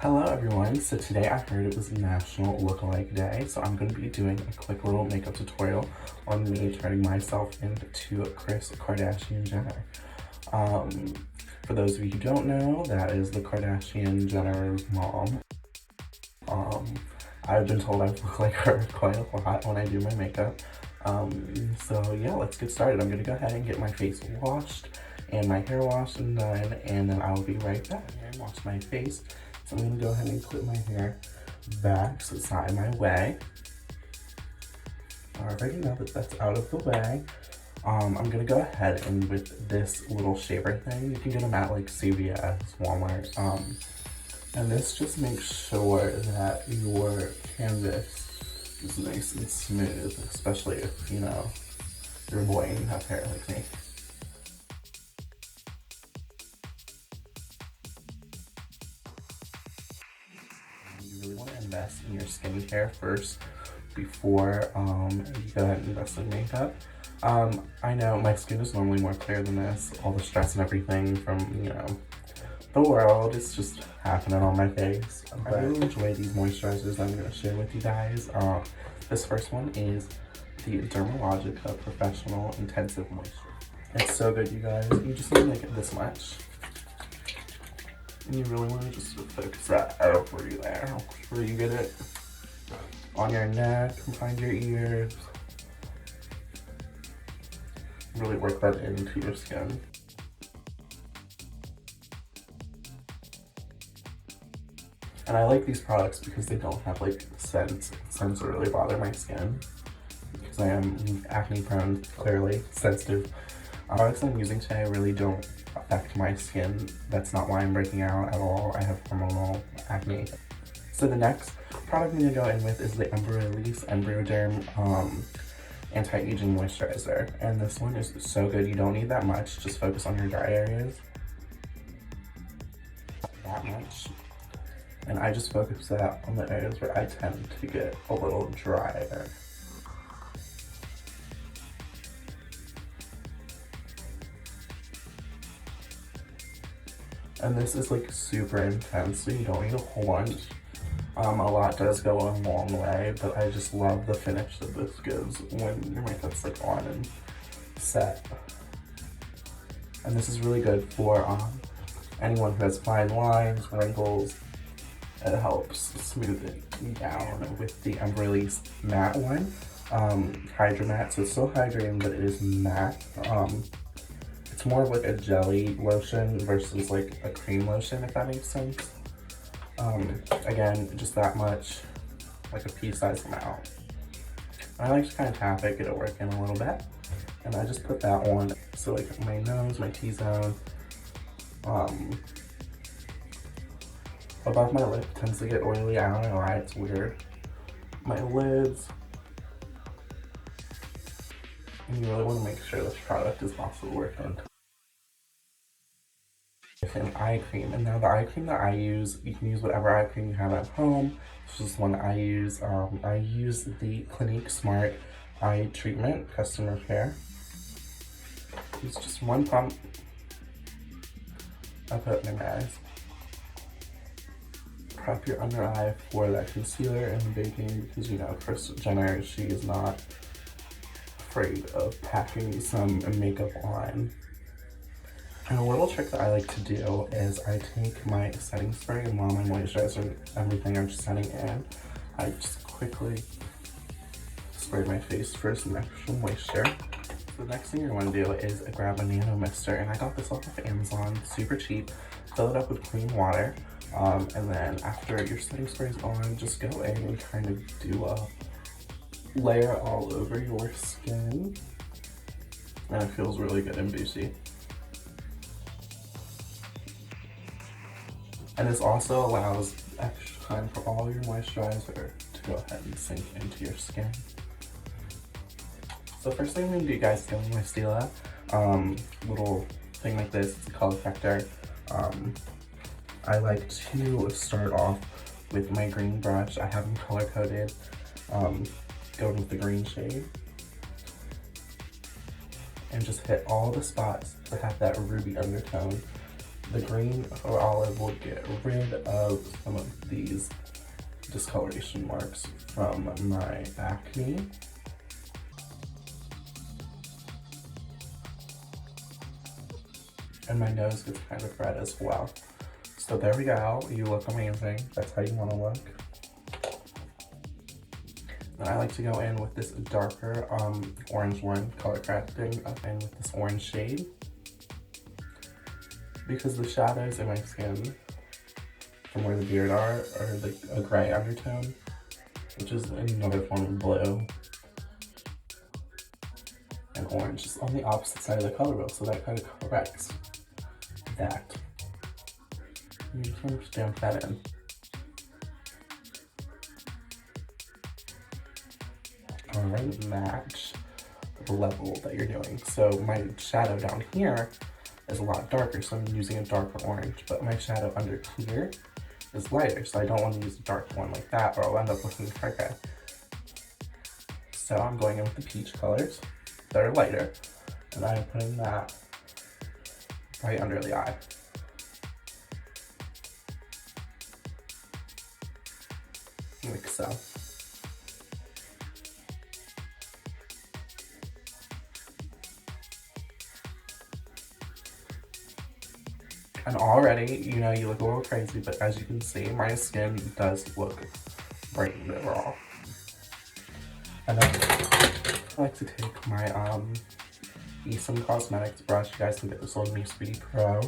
Hello everyone, so today I heard it was National Lookalike Day, so I'm going to be doing a quick little makeup tutorial on me turning myself into Kris Kardashian Jenner. For those of you who don't know, that is the Kardashian Jenner's mom. I've been told I look like her quite a lot when I do my makeup. So yeah, let's get started. I'm going to go ahead and get my face washed and my hair washed and done, and then I'll be right back. I washed my face. So I'm going to go ahead and clip my hair back so it's not in my way. Alrighty, now that that's out of the way, I'm going to go ahead and with this little shaver thing, you can get them at like CVS, Walmart, and this just makes sure that your canvas is nice and smooth, especially if, you know, you're a boy and you have hair like me. You really want to invest in your skincare first before you go ahead and invest in makeup. I know my skin is normally more clear than this. All the stress and everything from, you know, the world is just happening on my face. I really enjoy these moisturizers I'm going to share with you guys. This first one is the Dermalogica Professional Intensive Moisture. It's so good, you guys. You just need to make it this much. And you really want to just focus that everywhere. Where you get it on your neck, behind your ears. Really work that into your skin. And I like these products because they don't have like scents. Scents really bother my skin because I am acne prone, clearly sensitive. Products I'm using today really don't affect my skin. That's not why I'm breaking out at all. I have hormonal acne. So the next product I'm gonna go in with is the Release Embryoderm Anti-Aging Moisturizer. And this one is so good. You don't need that much. Just focus on your dry areas. That much. And I just focus that on the areas where I tend to get a little drier. And this is like super intense, so you don't need a whole bunch. A lot does go a long way, but I just love the finish that this gives when your makeup's like on and set. And this is really good for anyone who has fine lines, wrinkles. It helps smooth it down with the Release matte one. Hydra Matte, so it's still hydrating, but it is matte. It's more of like a jelly lotion versus like a cream lotion, if that makes sense. Again, just that much, like a pea-sized amount. I like to kind of tap it, get it working a little bit. And I just put that on, so like my nose, my T-zone, above my lip tends to get oily. I don't know why, it's weird. My lids. And you really want to make sure this product is also working. An eye cream, and now the eye cream that I use, you can use whatever eye cream you have at home. This is one I use. I use the Clinique Smart Eye Treatment Custom Repair. It's just one pump. I put it in my eyes. Prep your under eye for that concealer and baking, because you know Kris Jenner, she is not afraid of packing some makeup on. And a little trick that I like to do is I take my setting spray, and while my moisturizer and everything are just setting in, I just quickly spray my face for some extra moisture. So the next thing you're going to do is grab a nano mister, and I got this off of Amazon, super cheap. Fill it up with clean water, and then after your setting spray is on, just go in and kind of do a layer all over your skin, and it feels really good and boozy. And this also allows extra time for all your moisturizer to go ahead and sink into your skin. So first thing I'm going to do, guys, is go with my Stila. Little thing like this, it's a color corrector. I like to start off with my green brush. I have them color coded, going with the green shade. And just hit all the spots that have that ruby undertone. The green or olive will get rid of some of these discoloration marks from my acne. And my nose gets kind of red as well. So there we go, you look amazing. That's how you want to look. And I like to go in with this darker orange one, color correcting, in with this orange shade. Because the shadows in my skin, from where the beard are like a gray undertone, which is another form of blue. And orange is on the opposite side of the color wheel, so that kind of corrects that. You just want to stamp that in. Alright, match the level that you're doing. So my shadow down here is a lot darker, so I'm using a darker orange, but my shadow under here is lighter, so I don't want to use a dark one like that or I'll end up looking crooked. So I'm going in with the peach colors that are lighter, and I'm putting that right under the eye. Like so. And already, you know, you look a little crazy, but as you can see, my skin does look brightened overall. And then I like to take my Insta Cosmetics brush. You guys can get this on Miss Beauty Pro.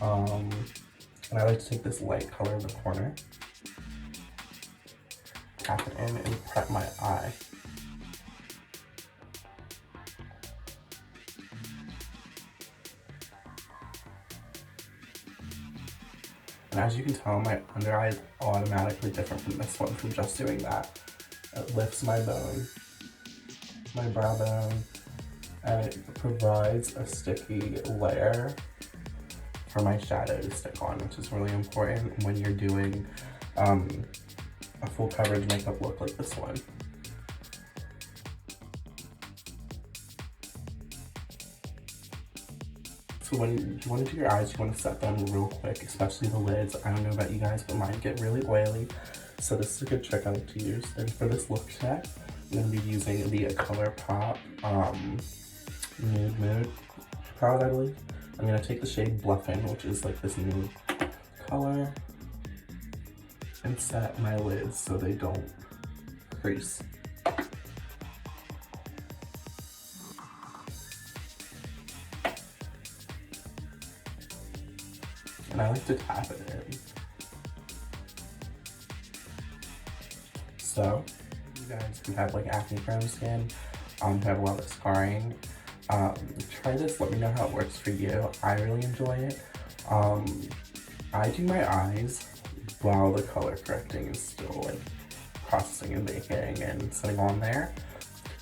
And I like to take this light color in the corner, tap it in, and prep my eye. And as you can tell, my under eye is automatically different from this one from just doing that. It lifts my bone, my brow bone, and it provides a sticky layer for my shadow to stick on, which is really important when you're doing a full coverage makeup look like this one. So when you want to do your eyes, you want to set them real quick, especially the lids. I don't know about you guys, but mine get really oily. So this is a good trick I like to use. And for this look check, I'm going to be using the ColourPop Nude Mood palette, I believe. I'm going to take the shade Bluffin', which is like this nude color, and set my lids so they don't crease. And I like to tap it in. So, you guys who have like acne prone skin, who have a lot of scarring, try this, let me know how it works for you. I really enjoy it. I do my eyes while the color correcting is still like processing and baking and sitting on there.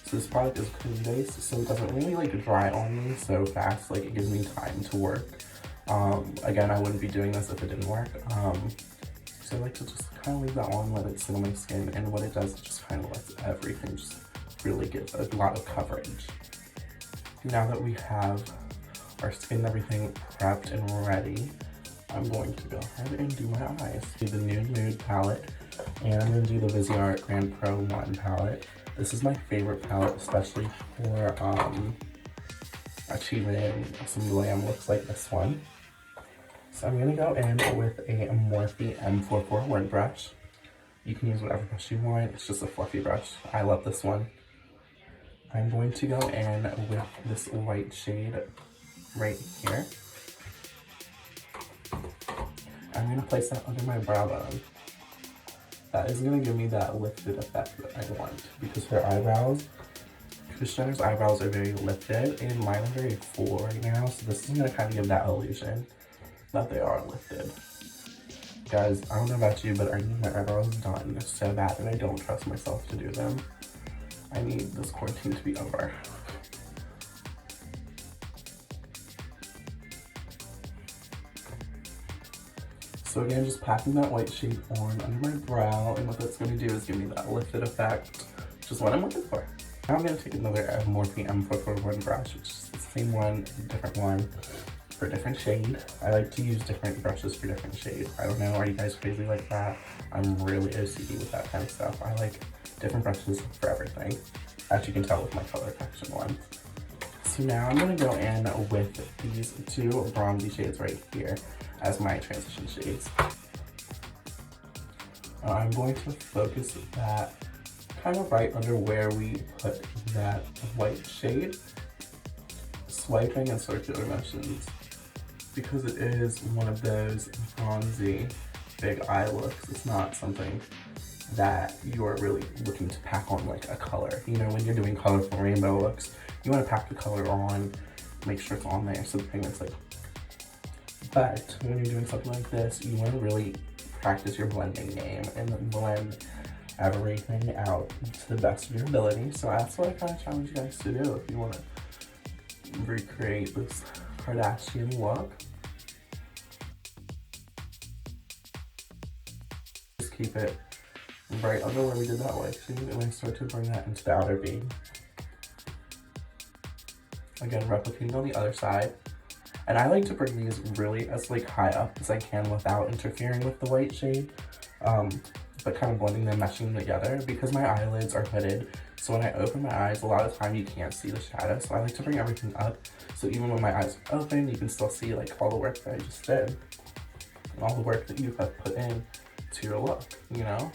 So this product is cream based, so it doesn't really like dry on me so fast, like it gives me time to work. Again, I wouldn't be doing this if it didn't work. So I like to just kind of leave that on, let it sit on my skin, and what it does is just kind of lets everything just really get a lot of coverage. Now that we have our skin and everything prepped and ready, I'm going to go ahead and do my eyes. Do the Nude Mood palette, and I'm going to do the Viseart Grand Pro 1 palette. This is my favorite palette, especially for achieving some glam looks like this one. So I'm going to go in with a Morphe M441 brush. You can use whatever brush you want, it's just a fluffy brush. I love this one. I'm going to go in with this white shade right here. I'm going to place that under my brow bone. That is going to give me that lifted effect that I want, because her eyebrows, Kris Jenner's eyebrows are very lifted and mine are very full right now, so this is going to kind of give that illusion that they are lifted. Guys, I don't know about you, but I need my eyebrows done so bad, and I don't trust myself to do them. I need this quarantine to be over. So again, just packing that white shade on under my brow, and what that's going to do is give me that lifted effect, which is what I'm looking for. Now I'm going to take another Morphe M441 brush, which is the same one, a different one. for a different shade. I like to use different brushes for different shades. I don't know, are you guys crazy like that? I'm really OCD with that kind of stuff. I like different brushes for everything, as you can tell with my color correction one. So now I'm gonna go in with these two bronzy shades right here as my transition shades. I'm going to focus that kind of right under where we put that white shade, swiping in circular motions, because it is one of those bronzy big eye looks. It's not something that you're really looking to pack on like a color. You know, when you're doing colorful rainbow looks, you want to pack the color on, make sure it's on there so the pigment's like. But when you're doing something like this, you want to really practice your blending game and blend everything out to the best of your ability. So that's what I kind of challenge you guys to do if you want to recreate this Kardashian look. Just keep it right under where we did that white shade, and I start to bring that into the outer V. Again, replicating on the other side. And I like to bring these really as like high up as I can without interfering with the white shade, but kind of blending them, meshing them together, because my eyelids are hooded. So when I open my eyes, a lot of the time you can't see the shadow. So I like to bring everything up, so even when my eyes are open, you can still see like all the work that I just did, and all the work that you have put in to your look, you know?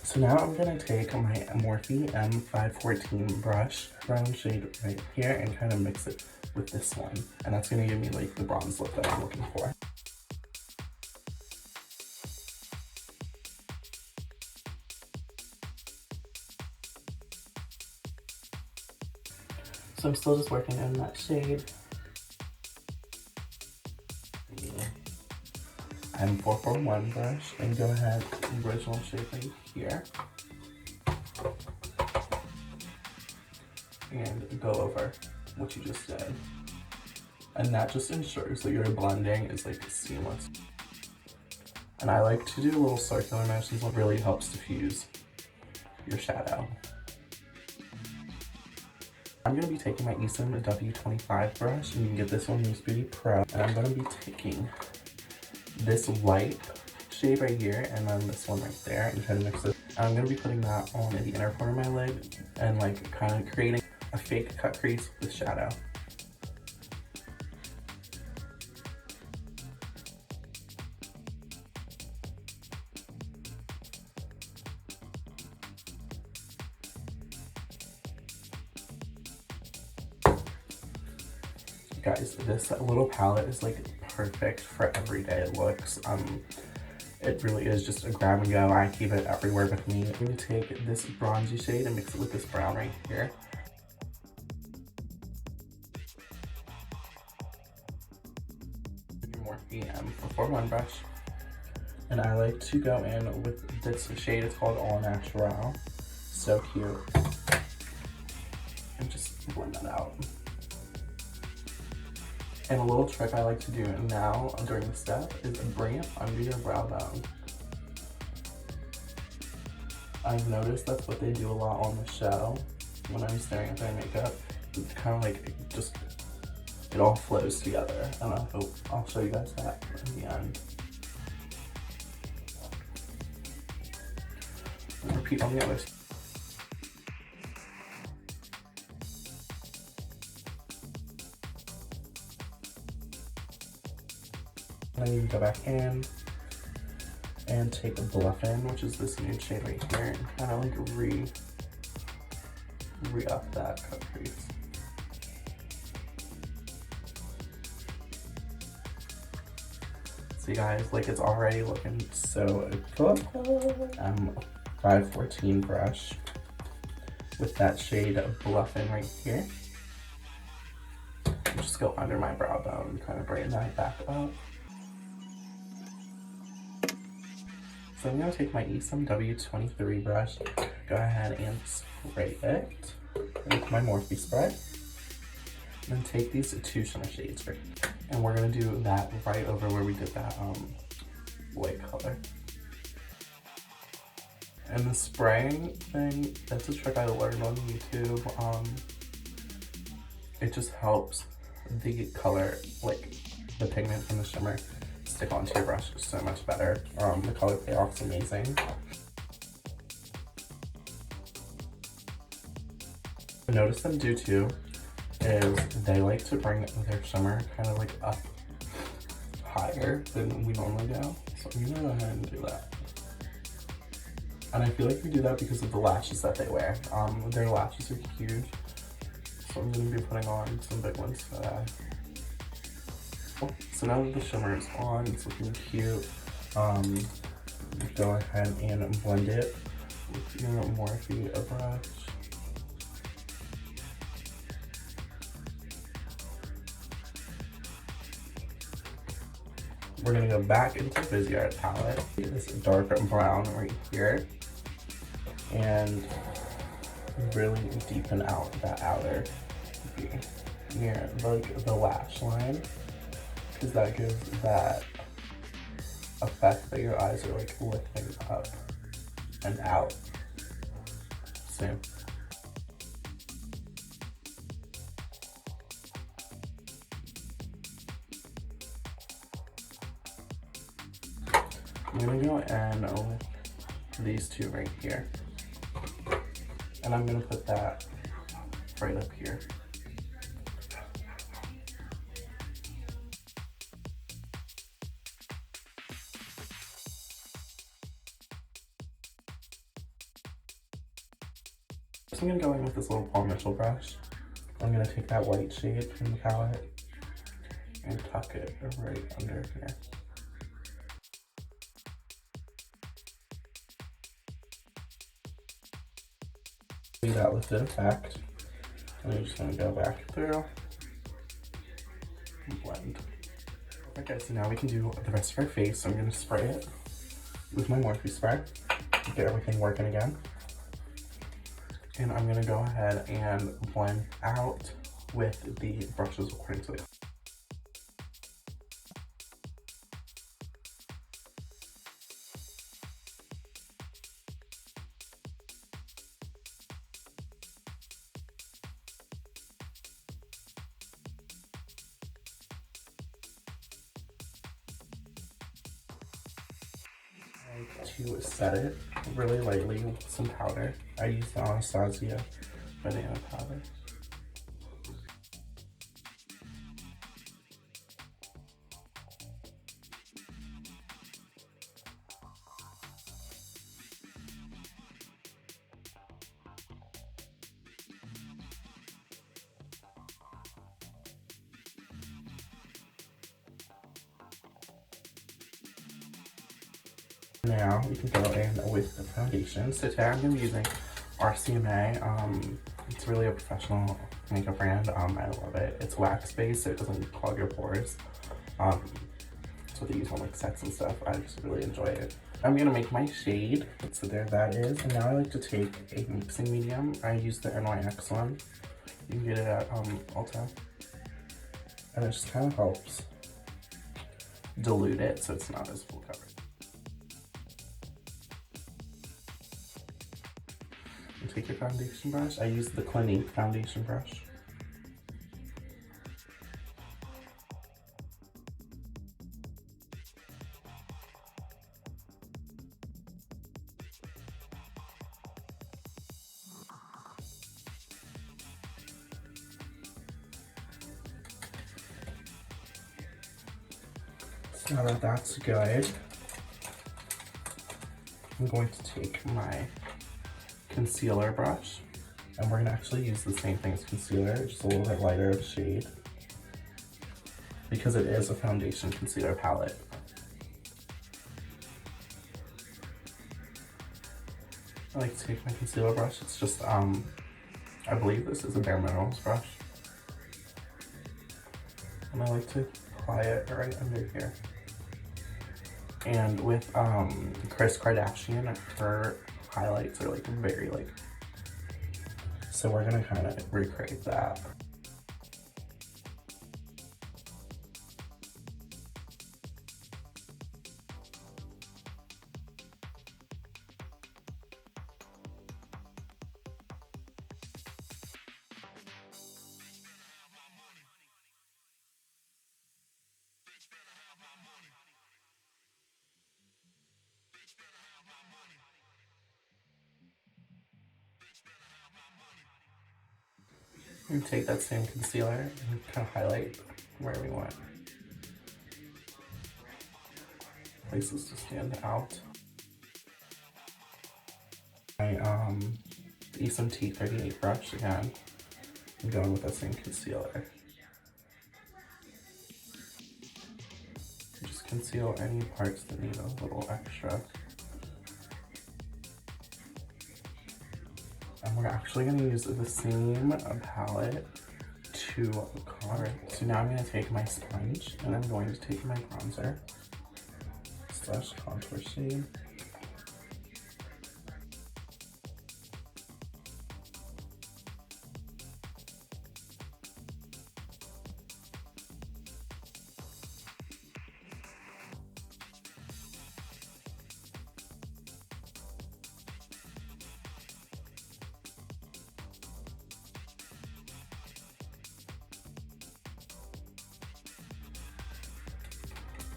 So now I'm gonna take my Morphe M514 brush, brown shade right here, and kind of mix it with this one. And that's gonna give me like the bronze look that I'm looking for. So I'm still just working on that shade. M441 brush, and go ahead and original shape right here. And go over what you just did. And that just ensures that your blending is like seamless. And I like to do little circular motions, what really helps diffuse your shadow. I'm going to be taking my insta W25 brush, and you can get this one in Loose Beauty Pro. And I'm going to be taking this light shade right here, and then this one right there, and try to mix it. And I'm going to be putting that on in the inner corner of my lid, and like kind of creating a fake cut crease with shadow. Guys, this little palette is like perfect for everyday looks. It really is just a grab and go. I keep it everywhere with me. I'm going to take this bronzy shade and mix it with this brown right here. Morphe M441 brush. And I like to go in with this shade. It's called All Natural. So cute. And just blend that out. And a little trick I like to do now during the step is bring it under your brow bone. I've noticed that's what they do a lot on the show. When I'm staring at their makeup, it's kind of like it all flows together. And I hope I'll show you guys that in the end. And repeat on the other side. Then you can go back in and take a bluff in, which is this nude shade right here, and kind of like re-up that cut crease. See guys, like it's already looking so good. 514 brush with that shade of bluff in right here. Just go under my brow bone and kind of bring that back up. So I'm going to take my insta W23 brush, go ahead and spray it with my Morphe spray. And then take these two shimmer shades right here. And we're going to do that right over where we did that white color. And the spraying thing, that's a trick I learned on YouTube. it just helps the color, like the pigment from the shimmer, stick onto your brush so much better. The color payoff's amazing. I noticed them do too is they like to bring their shimmer kind of like up higher than we normally do. So I'm gonna go ahead and do that. And I feel like we do that because of the lashes that they wear. Their lashes are huge, so I'm gonna be putting on some big ones for that. So now that the shimmer is on, it's looking cute. Go ahead and blend it with your Morphe brush. We're gonna go back into the Viseart palette, this dark brown right here, and really deepen out that outer near like the lash line, because that gives that effect that your eyes are like lifting up and out. Same. I'm gonna go in with these two right here, and I'm gonna put that right up here. So I'm gonna go in with this little Paul Mitchell brush. I'm gonna take that white shade from the palette and tuck it right under here. See that lifted effect. And I'm just gonna go back through and blend. Okay, so now we can do the rest of our face. So I'm gonna spray it with my Morphe spray to get everything working again. And I'm gonna go ahead and blend out with the brushes according to the to set it really lightly with some powder. I use the Anastasia banana powder. Now we can go in with the foundation. So today I'm going to be using RCMA. It's really a professional makeup brand. I love it. It's wax based, so it doesn't clog your pores. So they use on like sets and stuff. I just really enjoy it. I'm going to make my shade. So there that is. And now I like to take a mixing medium. I use the NYX one. You can get it at Ulta. And it just kind of helps dilute it so it's not as full coverage. Take your foundation brush. I use the Clinique foundation brush. So now that that's good, I'm going to take my concealer brush, and we're gonna actually use the same thing as concealer, just a little bit lighter of shade, because it is a foundation concealer palette. I like to take my concealer brush. It's just, I believe this is a Bare Minerals brush, and I like to apply it right under here. And with Kris Kardashian, her highlights are like very like, so we're gonna kind of recreate that. And take that same concealer and kind of highlight where we want places to stand out. My insta 38 brush again. I'm going with that same concealer. Just conceal any parts that need a little extra. And we're actually going to use the same palette to color. So now I'm going to take my sponge and I'm going to take my bronzer slash contour shade.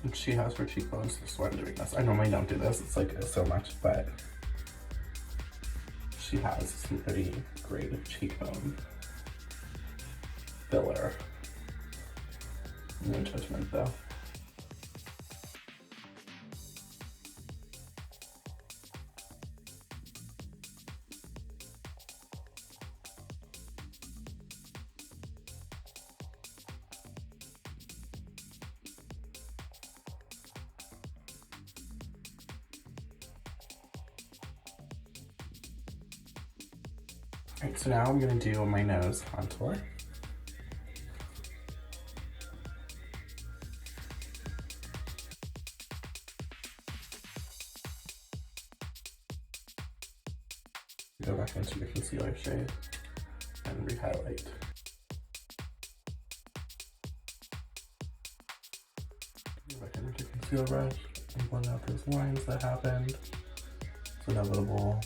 And she has her cheekbones, so I'm doing this. I normally don't do this, it's like so much, but she has some pretty great cheekbone filler. No judgment though. Alright, so now I'm going to do my nose contour. Go back into the concealer shade and re-highlight. Go back into the concealer brush and blend out those lines that happened. It's inevitable.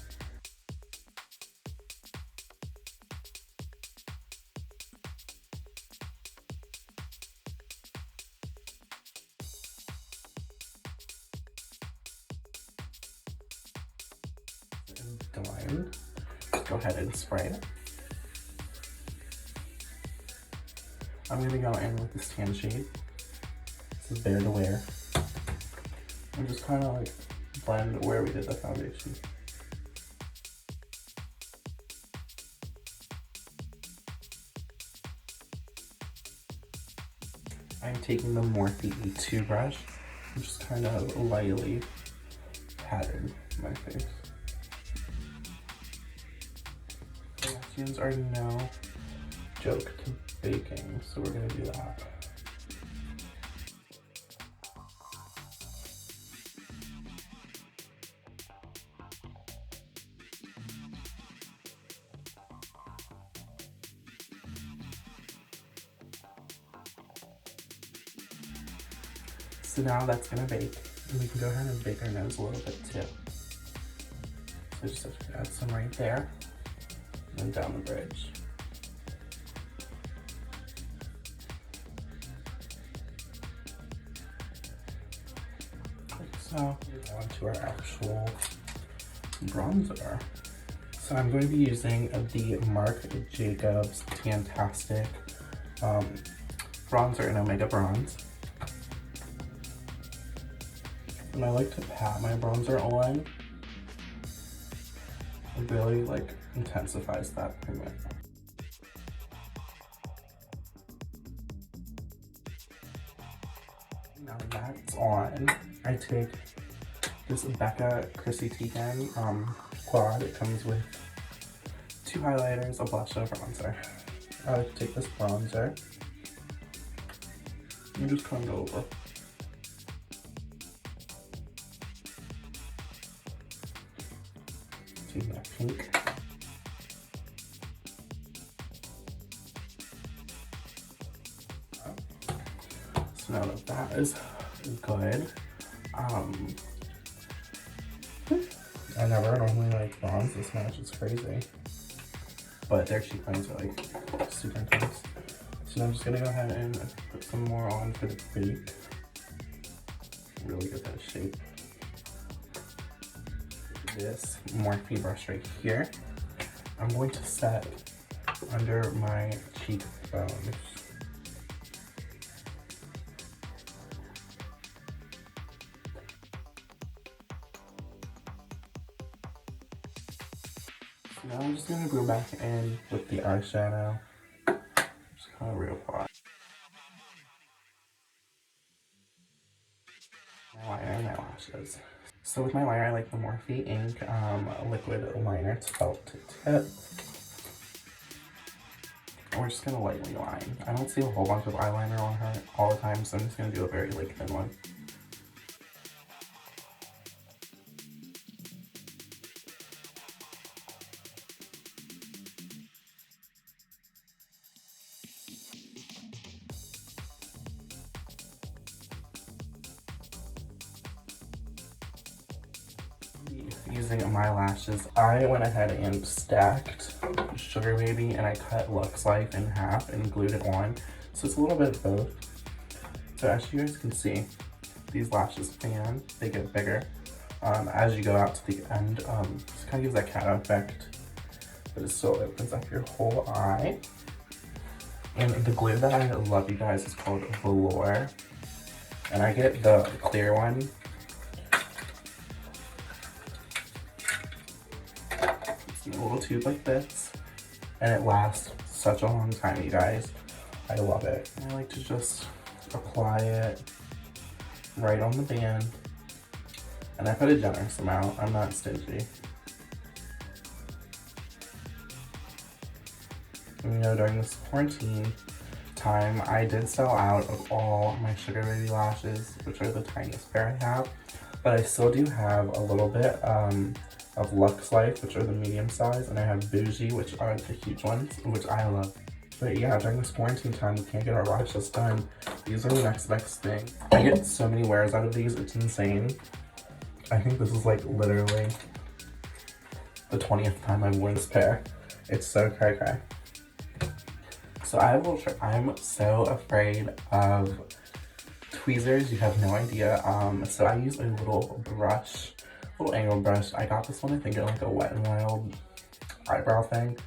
Done. Go ahead and spray it. I'm going to go in with this tan shade. This is Bare to Wear. And just kind of like blend where we did the foundation. I'm taking the Morphe E2 brush and just kind of lightly patting my face. Kardashians are no joke to baking, so we're gonna do that. So now that's gonna bake, and we can go ahead and bake our nose a little bit too. So just have to add some right there. And down the bridge. Like so. On to our actual bronzer. So I'm going to be using the Marc Jacobs Tantastic bronzer in Omega Bronze. And I like to pat my bronzer on. It really like intensifies that pigment. Now that's on, I take this Becca Chrissy Teigen quad. It comes with 2 highlighters, a blush, and a bronzer. I like to take this bronzer and just kind of go over. Take that pink. So now that that is good, I never normally like bronze this much, it's crazy. But their cheekbones are like super intense. So now I'm just gonna go ahead and put some more on for the bake. Really get that shape. This Morphe brush right here, I'm going to set under my cheekbones. So now I'm just gonna go back in with the eyeshadow. Just kind of reapply. My liner and my lashes. So with my liner, I like the Morphe Ink liquid liner. It's felt tip. We're just gonna lightly line. I don't see a whole bunch of eyeliner on her all the time, so I'm just gonna do a very like thin one. Using my lashes, I went ahead and stacked Sugar Baby and I cut Lux Life in half and glued it on. So it's a little bit of both. So as you guys can see, these lashes fan, they get bigger as you go out to the end. It kind of gives that cat effect, but it still opens up your whole eye. And the glue that I love, you guys, is called Velour. And I get the clear one. It's in a little tube like this. And it lasts such a long time, you guys. I love it. I like to just apply it right on the band. And I put a generous amount. I'm not stingy. You know, during this quarantine time, I did sell out of all my Sugar Baby lashes, which are the tiniest pair I have, but I still do have a little bit of Lux Life, which are the medium size, and I have Bougie, which are the huge ones, which I love. But yeah, during this quarantine time, we can't get our lashes done. These are the next best thing. I get so many wears out of these, it's insane. I think this is like literally the 20th time I've worn this pair. It's so cray-cray. So I have a little trick. I'm so afraid of tweezers, you have no idea. So I use a little brush, little angle brush. I got this one, I think, at like a Wet n Wild eyebrow thing,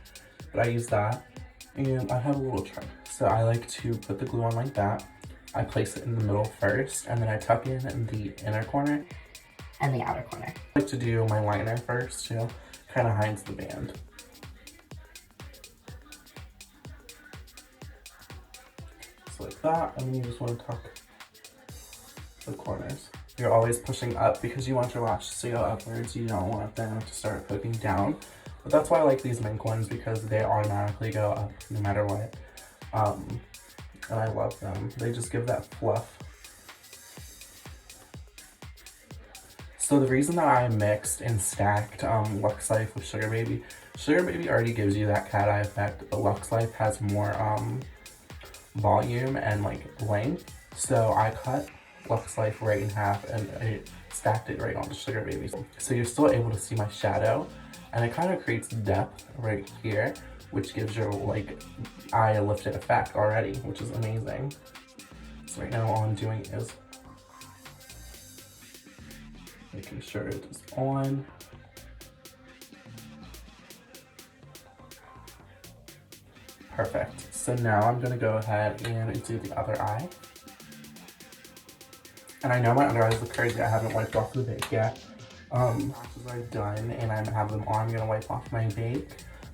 but I use that. And I have a little trick. So I like to put the glue on like that. I place it in the middle first, and then I tuck in the inner corner and the outer corner. I like to do my liner first, too. Kind of hides the band. Like that, and then you just want to tuck the corners. You're always pushing up because you want your lashes to go upwards. You don't want them to start poking down. But that's why I like these mink ones, because they automatically go up no matter what. And I love them. They just give that fluff. So the reason that I mixed and stacked Lux Life with Sugar Baby already gives you that cat eye effect, but Lux Life has more volume and like length, so I cut Lux Life right in half and I stacked it right onto Sugar Baby. So you're still able to see my shadow, and it kind of creates depth right here, which gives your like eye a lifted effect already, which is amazing. So right now all I'm doing is making sure it is on. Perfect. So now I'm gonna go ahead and do the other eye. And I know my under eyes look crazy. I haven't wiped off the bake yet. Lashes are done and I have them on. I'm gonna wipe off my bake.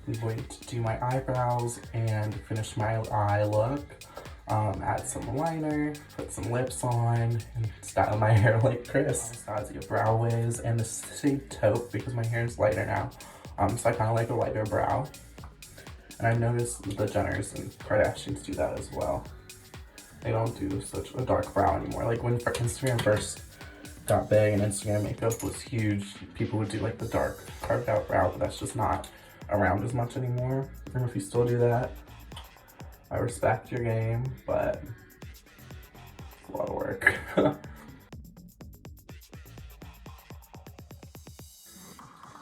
I'm going to do my eyebrows and finish my eye look. Add some liner, put some lips on, and style my hair like Kris. Style brow wigs and the same taupe because my hair is lighter now. So I kind of like a lighter brow. And I've noticed the Jenners and Kardashians do that as well. They don't do such a dark brow anymore. Like when Instagram first got big and Instagram makeup was huge, people would do like the dark carved out brow, but that's just not around as much anymore. And if you still do that, I respect your game, but it's a lot of work.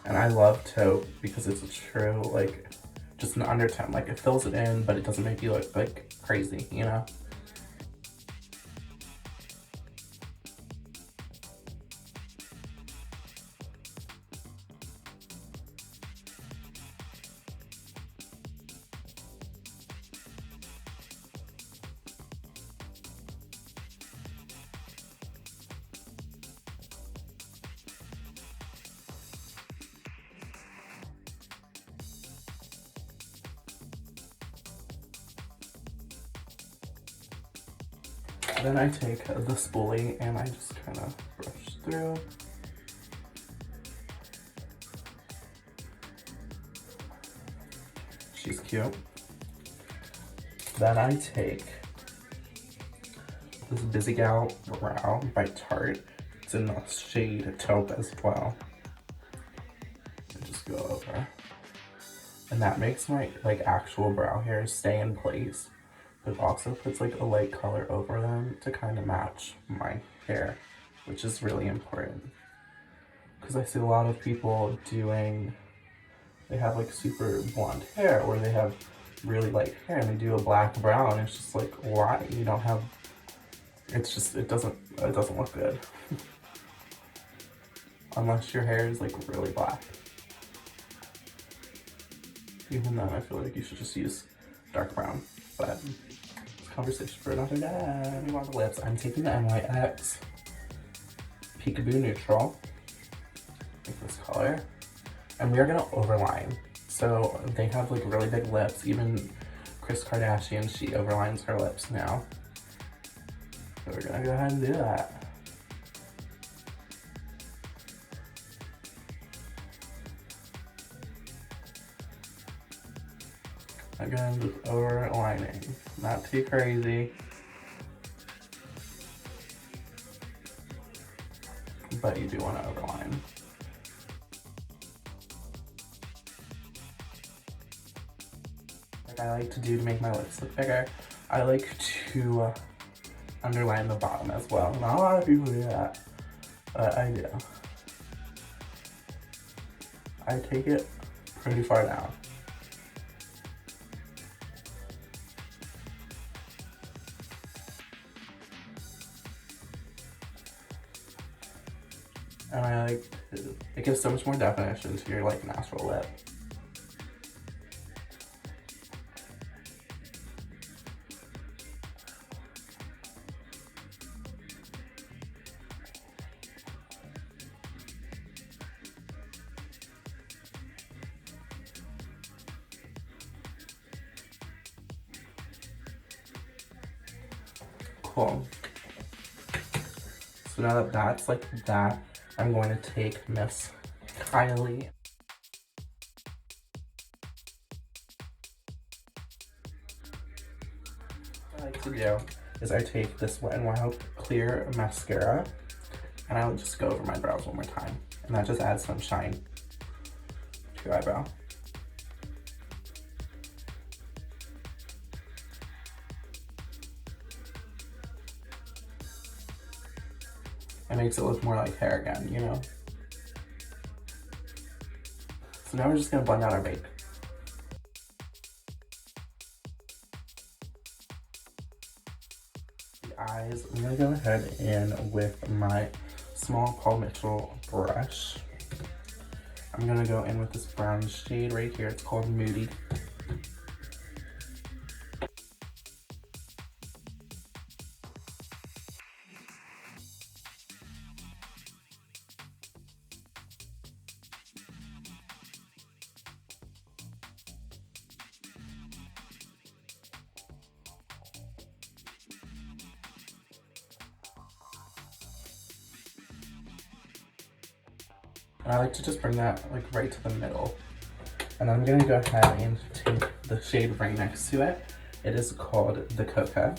And I love taupe because it's a true, like, just an undertone. Like, it fills it in, but it doesn't make you look, like, crazy, you know? Then I take the spoolie and I just kind of brush through. She's cute. Then I take this Busy Gal Brow by Tarte. It's in the shade Taupe as well. And just go over. And that makes my like actual brow hairs stay in place, but also puts like a light color over them to kind of match my hair, which is really important. Because I see a lot of people doing, they have like super blonde hair or they have really light hair and they do a black brow and it's just like, why? You don't have, it's just, it doesn't look good. Unless your hair is like really black. Even then, I feel like you should just use dark brown, but it's a conversation for another day. We want the lips. I'm taking the NYX Peekaboo Neutral, like this color, and we are gonna overline. So they have like really big lips. Even Kris Kardashian, she overlines her lips now. So we're gonna go ahead and do that. Again, just overlining, not too crazy, but you do want to overline. Like I like to do to make my lips look bigger, I like to underline the bottom as well. Not a lot of people do that, but I do. I take it pretty far down. And I like, it gives so much more definition to your like natural lip. Cool. So now that that's like that, I'm going to take Miss Kylie. What I like to do is I take this Wet n Wild clear mascara and I'll just go over my brows one more time. And that just adds some shine to your eyebrow. It makes it look more like hair again, you know? So now we're just gonna blend out our bake. The eyes, I'm gonna go ahead and with my small Paul Mitchell brush, I'm gonna go in with this brown shade right here. It's called Moody. And I like to just bring that like right to the middle. And I'm gonna go ahead and take the shade right next to it. It is called the Coca.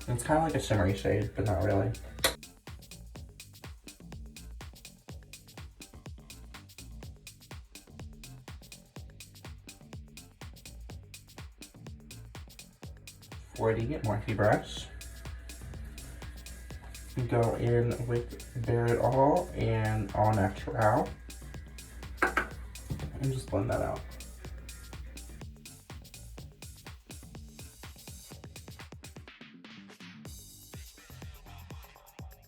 And it's kind of like a shimmery shade, but not really. Morphe brush. Go in with Bare It All and All Natural and just blend that out.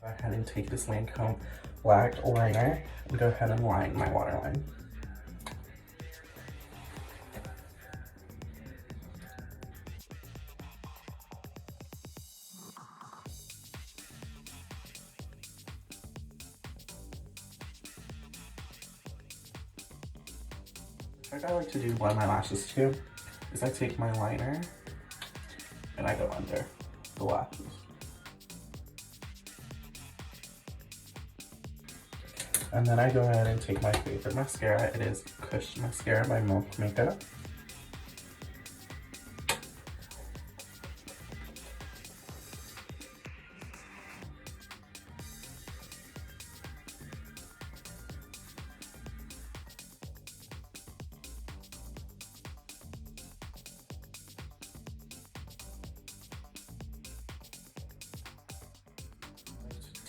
Go ahead and take this Lancome black liner and go ahead and line my waterline. The trick I like to do to blend my lashes too is I take my liner and I go under the lashes. And then I go ahead and take my favorite mascara. It is Kush Mascara by Milk Makeup.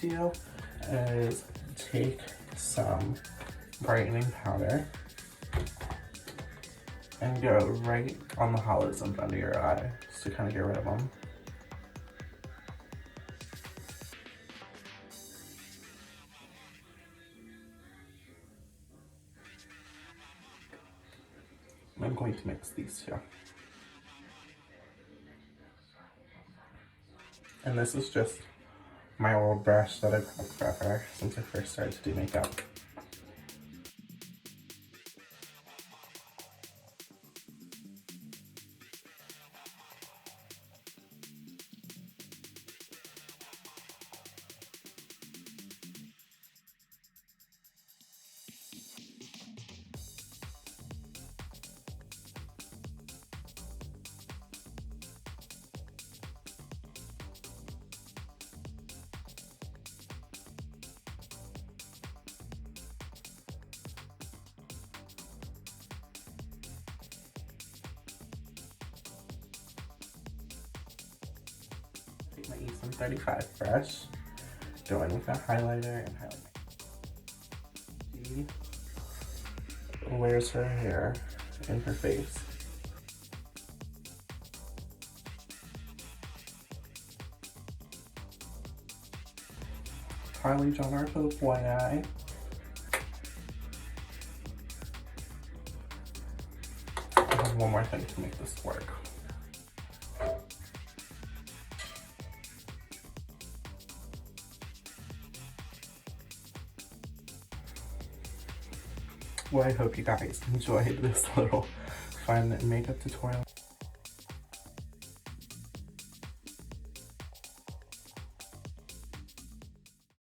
Do is take some brightening powder and go right on the hollows and under your eye just to kind of get rid of them. I'm going to mix these two. And this is just my old brush that I've had forever since I first started to do makeup. Take my insta 35 brush, go in with a highlighter and highlight. She wears her hair in her face. Carly Joner for the white eye. I have one more thing to make this work. Well, I hope you guys enjoyed this little fun makeup tutorial.